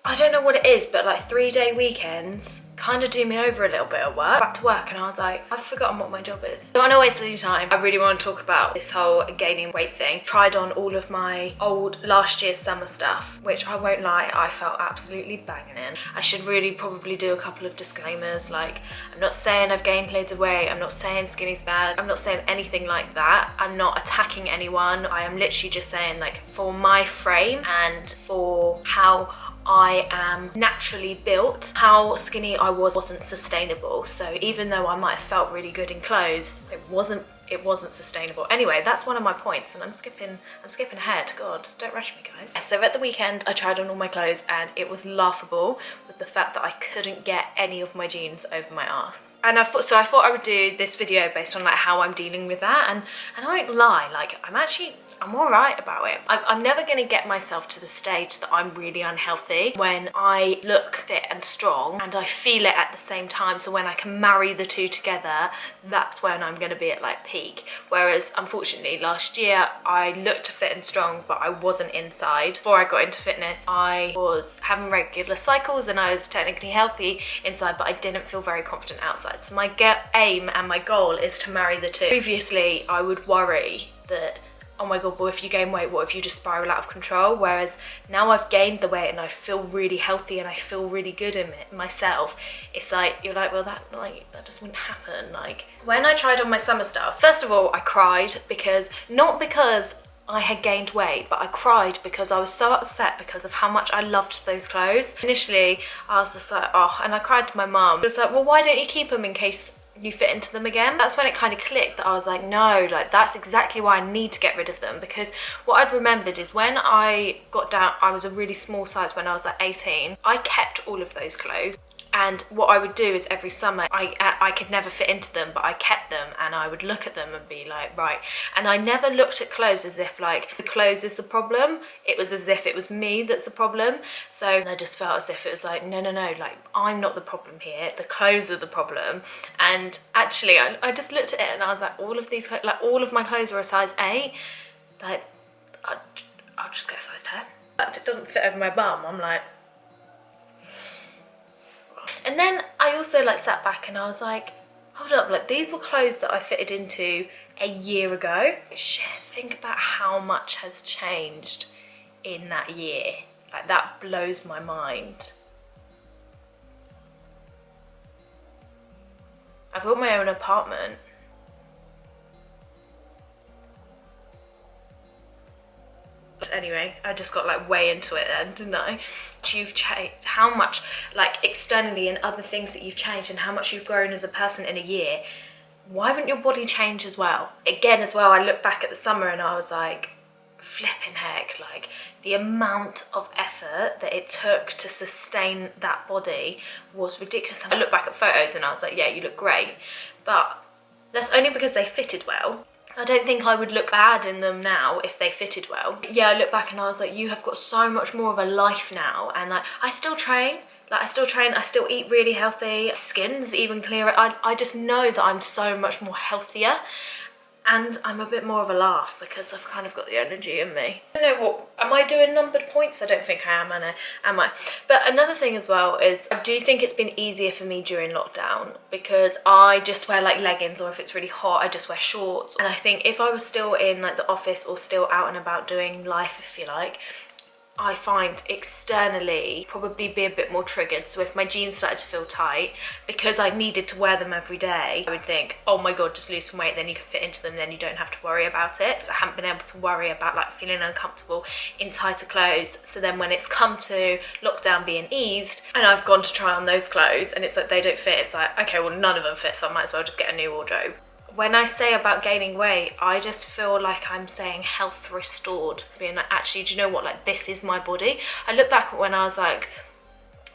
I don't know what it is, but like 3-day weekends kind of do me over a little bit at work. Back to work and I was like, I've forgotten what my job is. Don't want to waste any time. I really want to talk about this whole gaining weight thing. Tried on all of my old last year's summer stuff, which I won't lie, I felt absolutely banging in. I should really probably do a couple of disclaimers, like I'm not saying I've gained loads of weight, I'm not saying skinny's bad, I'm not saying anything like that. I'm not attacking anyone. I am literally just saying, like, for my frame and for how I am naturally built, how skinny I wasn't sustainable. So even though I might have felt really good in clothes, it wasn't sustainable. Anyway, that's one of my points, and I'm skipping ahead. God, just don't rush me, guys. So at the weekend, I tried on all my clothes and it was laughable with the fact that I couldn't get any of my jeans over my ass. And I thought I would do this video based on like how I'm dealing with that, and I won't lie, like I'm all right about it. I'm never going to get myself to the stage that I'm really unhealthy when I look fit and strong and I feel it at the same time. So when I can marry the two together, that's when I'm going to be at like peak. Whereas unfortunately last year I looked fit and strong, but I wasn't inside. Before I got into fitness, I was having regular cycles and I was technically healthy inside, but I didn't feel very confident outside. So my aim and my goal is to marry the two. Previously, I would worry that, oh my god, well, if you gain weight, what if you just spiral out of control? Whereas now I've gained the weight and I feel really healthy and I feel really good in it myself. It's like, you're like, well, that just wouldn't happen. Like, when I tried on my summer stuff, first of all, I cried not because I had gained weight, but I cried because I was so upset because of how much I loved those clothes. Initially, I was just like, oh, and I cried to my mum. She was like, well, why don't you keep them in case you fit into them again? That's when it kind of clicked that I was like, no, like that's exactly why I need to get rid of them. Because what I'd remembered is when I got down, I was a really small size when I was like 18, I kept all of those clothes. And what I would do is every summer, I could never fit into them, but I kept them and I would look at them and be like, right. And I never looked at clothes as if like the clothes is the problem. It was as if it was me that's the problem. So I just felt as if it was like, no, like I'm not the problem here. The clothes are the problem. And actually, I just looked at it and I was like, all of these, like all of my clothes were a size 8. Like, I'll just get a size 10. But it doesn't fit over my bum. I'm like, and then I also like sat back and I was like, hold up, like these were clothes that I fitted into a year ago. Shit, think about how much has changed in that year. Like that blows my mind. I've got my own apartment. Anyway, I just got like way into it then, didn't I? You've changed, how much like externally and other things that you've changed and how much you've grown as a person in a year. Why wouldn't your body change as well? Again, as well, I look back at the summer and I was like, flipping heck, like the amount of effort that it took to sustain that body was ridiculous. I look back at photos and I was like, yeah, you look great, but that's only because they fitted well. I don't think I would look bad in them now if they fitted well. Yeah, I look back and I was like, you have got so much more of a life now. And like, I still train, I still eat really healthy. Skin's even clearer. I just know that I'm so much more healthier. And I'm a bit more of a laugh because I've kind of got the energy in me. I don't know what, am I doing numbered points? I don't think I am, Anna, am I? But another thing as well is, I do think it's been easier for me during lockdown because I just wear like leggings, or if it's really hot, I just wear shorts. And I think if I was still in like the office or still out and about doing life, if you like, I find externally probably be a bit more triggered. So if my jeans started to feel tight, because I needed to wear them every day, I would think, oh my god, just lose some weight, then you can fit into them, then you don't have to worry about it. So I haven't been able to worry about like feeling uncomfortable in tighter clothes. So then when it's come to lockdown being eased and I've gone to try on those clothes and it's like they don't fit, it's like, okay, well none of them fit, so I might as well just get a new wardrobe. When I say about gaining weight, I just feel like I'm saying health restored. Being like, actually, do you know what? Like, this is my body. I look back at when I was like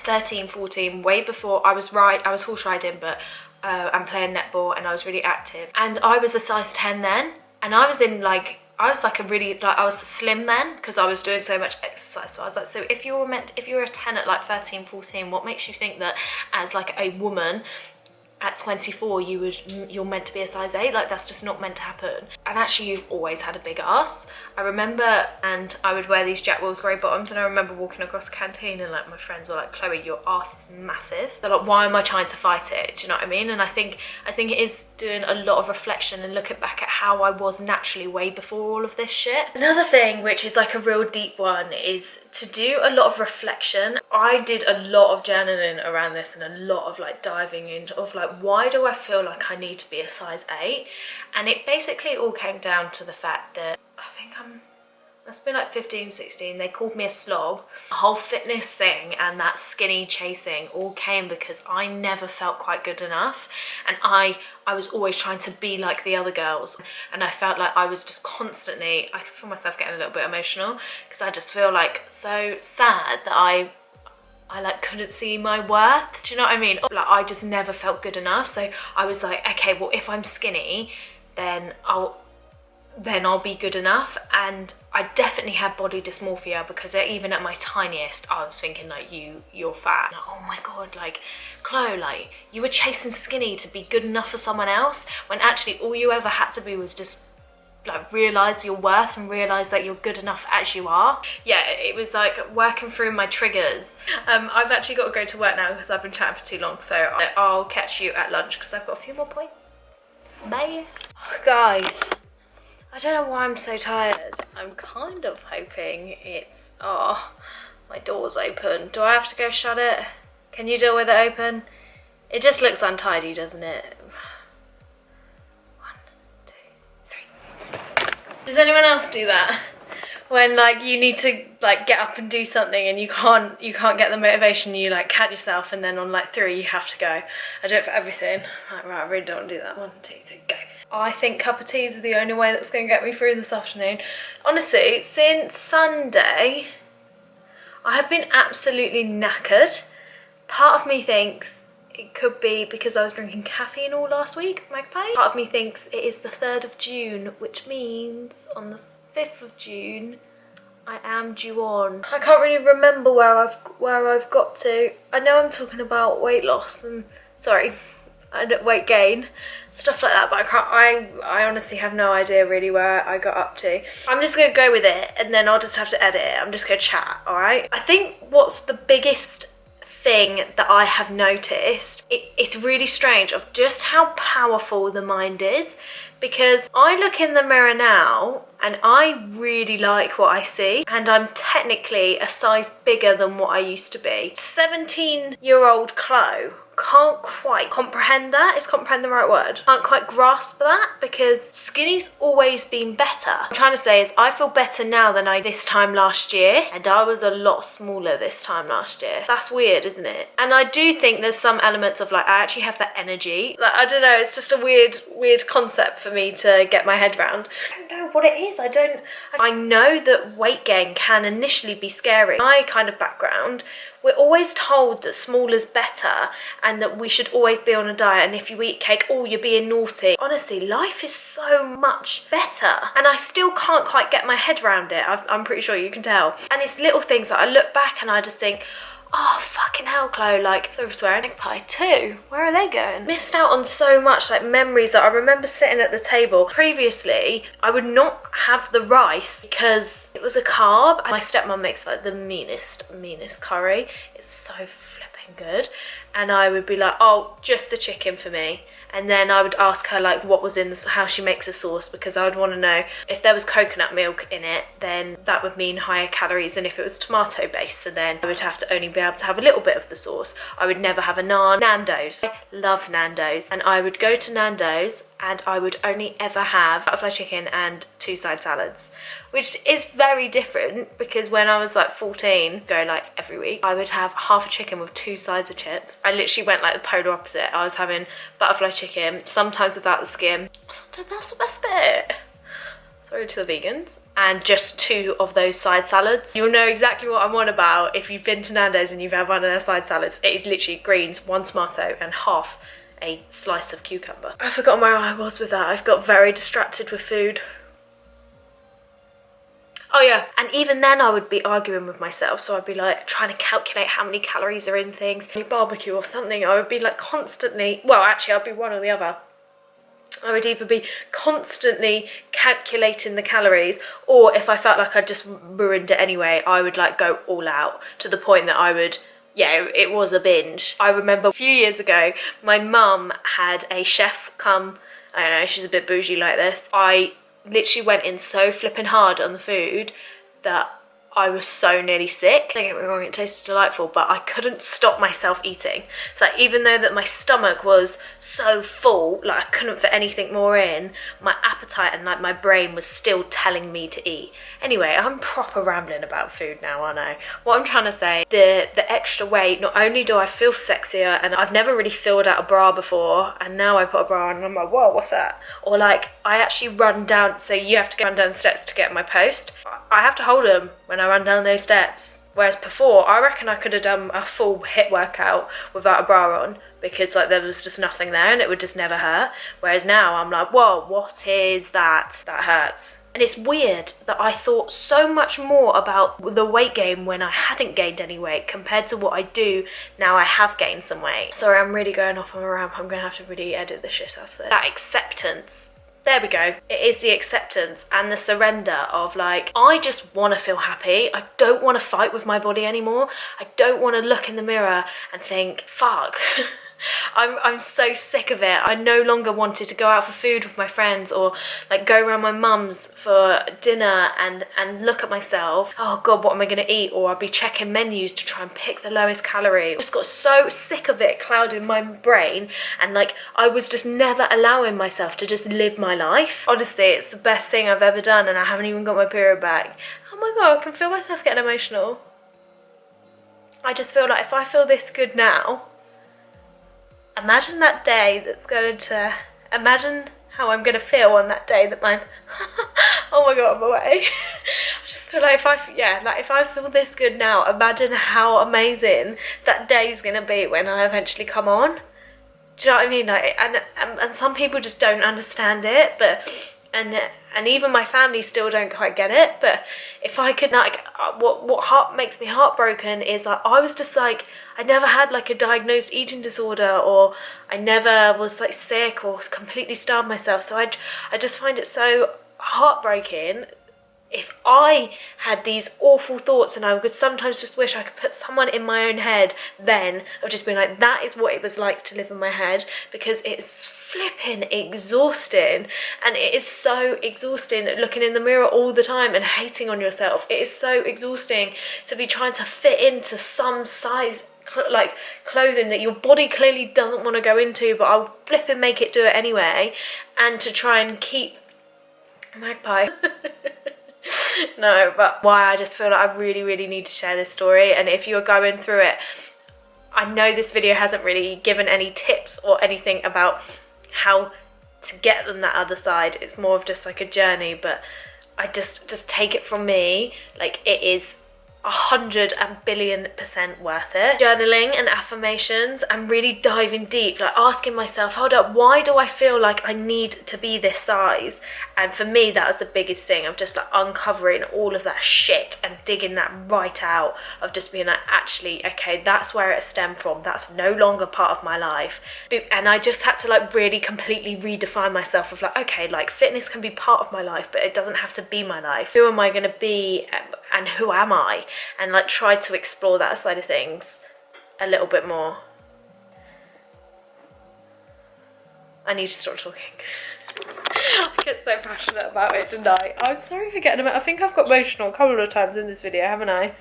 13, 14, way before I was horse riding, but I'm playing netball and I was really active. And I was a size 10 then. And I was I was slim then because I was doing so much exercise. So I was like, so if you're a 10 at like 13, 14, what makes you think that as like a woman at 24 you're meant to be a size 8. Like, that's just not meant to happen. And actually, you've always had a big ass. I remember, and I would wear these Jack Wills grey bottoms, and I remember walking across the canteen and like my friends were like, Chloe, your ass is massive. So like, why am I trying to fight it? Do you know what I mean? And I think it is doing a lot of reflection and looking back at how I was naturally way before all of this shit. Another thing, which is like a real deep one, is to do a lot of reflection. I did a lot of journaling around this and a lot of like diving into of like, why do I feel like I need to be a size 8? And it basically all came down to the fact that I think must have been like 15, 16, they called me a slob. The whole fitness thing and that skinny chasing all came because I never felt quite good enough, and I was always trying to be like the other girls, and I felt like I was just constantly, I could feel myself getting a little bit emotional because I just feel like so sad that I like couldn't see my worth. Do you know what I mean? Like, I just never felt good enough. So I was like, okay, well, if I'm skinny, then I'll be good enough. And I definitely had body dysmorphia because even at my tiniest, I was thinking like, you're fat. Like, oh my God, like, Chloe, like, you were chasing skinny to be good enough for someone else, when actually all you ever had to be was just like realise your worth and realise that you're good enough as you are. Yeah, it was like working through my triggers. I've actually got to go to work now because I've been chatting for too long, so I'll catch you at lunch because I've got a few more points. Bye. Oh, guys, I don't know why I'm so tired. I'm kind of hoping it's, oh, my door's open. Do I have to go shut it? Can you deal with it open? It just looks untidy, doesn't it? Does anyone else do that? When like you need to like get up and do something and you can't get the motivation, you like catch yourself, and then on like 3 you have to go. I do it for everything. Like, right, I really don't want to do that. 1, 2, 3, go. I think cup of teas are the only way that's going to get me through this afternoon. Honestly, since Sunday, I have been absolutely knackered. Part of me thinks it could be because I was drinking caffeine all last week, Magpie. Part of me thinks it is the 3rd of June, which means on the 5th of June, I am due on. I can't really remember where I've got to. I know I'm talking about weight loss and, sorry, weight gain, stuff like that, but I honestly have no idea really where I got up to. I'm just gonna go with it and then I'll just have to edit it. I'm just gonna chat, all right? I think what's the biggest thing that I have noticed, it's really strange of just how powerful the mind is, because I look in the mirror now and I really like what I see, and I'm technically a size bigger than what I used to be. 17-year-old Chloe can't quite comprehend that. Is comprehend the right word? Can't quite grasp that, because skinny's always been better. What I'm trying to say is I feel better now than I this time last year, and I was a lot smaller this time last year. That's weird, isn't it? And I do think there's some elements of like, I actually have that energy. Like, I don't know, it's just a weird concept for me to get my head around. I don't know what it is. I know that weight gain can initially be scary. My kind of background, we're always told that small is better and that we should always be on a diet, and if you eat cake, oh, you're being naughty. Honestly, life is so much better, and I still can't quite get my head around it. I'm pretty sure you can tell. And it's little things that I look back and I just think, oh, fucking hell, Chloe, like, so swearing egg pie too. Where are they going? Missed out on so much, like, memories that I remember sitting at the table. Previously, I would not have the rice because it was a carb. My stepmom makes, like, the meanest curry. It's so flipping good. And I would be like, oh, just the chicken for me. And then I would ask her like what was in how she makes the sauce, because I would want to know if there was coconut milk in it, then that would mean higher calories than if it was tomato based. So then I would have to only be able to have a little bit of the sauce. I would never have a naan. Nando's. I love Nando's. And I would go to Nando's and I would only ever have butterfly chicken and 2 side salads, which is very different because when I was like 14, going like every week, I would have half a chicken with 2 sides of chips. I literally went like the polar opposite. I was having butterfly chicken, sometimes without the skin. Sometimes that's the best bit. Sorry to the vegans. And just 2 of those side salads. You'll know exactly what I'm on about if you've been to Nando's and you've had one of their side salads. It is literally greens, 1 tomato and half a slice of cucumber. I forgot where I was with that. I've got very distracted with food. Oh yeah, and even then I would be arguing with myself, so I'd be like trying to calculate how many calories are in things. Barbecue or something, I would be like constantly, well actually I'd be one or the other. I would either be constantly calculating the calories, or if I felt like I'd just ruined it anyway, I would like go all out to the point that I would, yeah, it was a binge. I remember a few years ago, my mum had a chef come, I don't know, she's a bit bougie like this. I literally went in so flipping hard on the food that I was so nearly sick. Don't get me wrong, it tasted delightful, but I couldn't stop myself eating. So like, even though that my stomach was so full, like I couldn't fit anything more in, my appetite and like my brain was still telling me to eat. Anyway, I'm proper rambling about food now, aren't I? What I'm trying to say, the extra weight, not only do I feel sexier, and I've never really filled out a bra before, and now I put a bra on and I'm like, whoa, what's that? Or like, I actually run down, so you have to run down the steps to get my post. I have to hold them when I run down those steps. Whereas before, I reckon I could have done a full HIIT workout without a bra on, because like there was just nothing there and it would just never hurt. Whereas now I'm like, whoa, what is that? That hurts. And it's weird that I thought so much more about the weight gain when I hadn't gained any weight compared to what I do now I have gained some weight. Sorry, I'm really going off on a ramp. I'm going to have to really edit the shit out of this. That acceptance. There we go. It is the acceptance and the surrender of like, I just want to feel happy. I don't want to fight with my body anymore. I don't want to look in the mirror and think, fuck. I'm so sick of it. I no longer wanted to go out for food with my friends or like go around my mum's for dinner and look at myself. Oh God, what am I going to eat? Or I'll be checking menus to try and pick the lowest calorie. I just got so sick of it clouding my brain, and like I was just never allowing myself to just live my life. Honestly, it's the best thing I've ever done, and I haven't even got my period back. Oh my God, I can feel myself getting emotional. I just feel like if I feel this good now, imagine that day that's going to, imagine how I'm going to feel on that day that my, oh my God, I'm away. I just feel like if I feel this good now, imagine how amazing that day is going to be when I eventually come on. Do you know what I mean? Like, and some people just don't understand it, but, and even my family still don't quite get it. But if I could, like, what makes me heartbroken is like, I was just like, I never had like a diagnosed eating disorder, or I never was like sick or completely starved myself. So I just find it so heartbreaking. If I had these awful thoughts, and I would sometimes just wish I could put someone in my own head, then I've just been like, that is what it was like to live in my head, because it's flipping exhausting. And it is so exhausting looking in the mirror all the time and hating on yourself. It is so exhausting to be trying to fit into some size like clothing that your body clearly doesn't want to go into, but I'll flipping make it do it anyway, and to try and keep magpie. No, but why I just feel like I really need to share this story. And if you're going through it, I know this video hasn't really given any tips or anything about how to get them that other side. It's more of just like a journey, but I just take it from me, like it is 100% worth it. Journaling and affirmations and really diving deep, like asking myself, hold up, why do I feel like I need to be this size? And for me, that was the biggest thing of just like uncovering all of that shit and digging that right out, of just being like, actually, okay, that's where it stemmed from. That's no longer part of my life. And I just had to like really completely redefine myself of like, okay, like fitness can be part of my life, but it doesn't have to be my life. Who am I going to be and who am I? And like try to explore that side of things a little bit more. I need to stop talking. I get so passionate about it tonight. I'm sorry for getting I think I've got emotional a couple of times in this video, haven't I?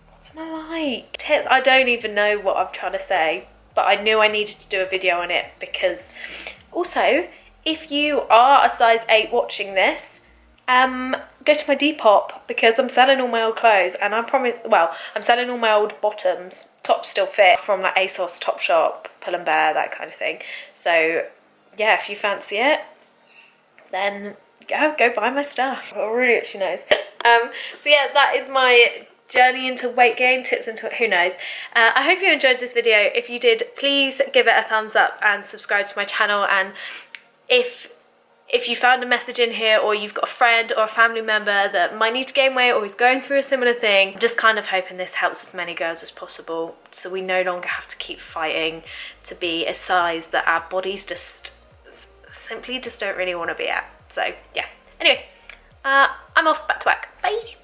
What am I like? Tits. I don't even know what I'm trying to say, but I knew I needed to do a video on it, because also, if you are a size 8 watching this, go to my Depop, because I'm selling all my old clothes, and I promise, well, I'm selling all my old bottoms. Tops still fit from like ASOS, Topshop, Pull and Bear, that kind of thing. So yeah, if you fancy it, then go buy my stuff. Oh, really itchy nose. So yeah, that is my journey into weight gain, tips into it, who knows. I hope you enjoyed this video. If you did, please give it a thumbs up and subscribe to my channel. And if if you found a message in here, or you've got a friend or a family member that might need to gain weight or is going through a similar thing, I'm just kind of hoping this helps as many girls as possible, so we no longer have to keep fighting to be a size that our bodies just simply just don't really want to be at. So yeah, anyway, I'm off back to work. Bye.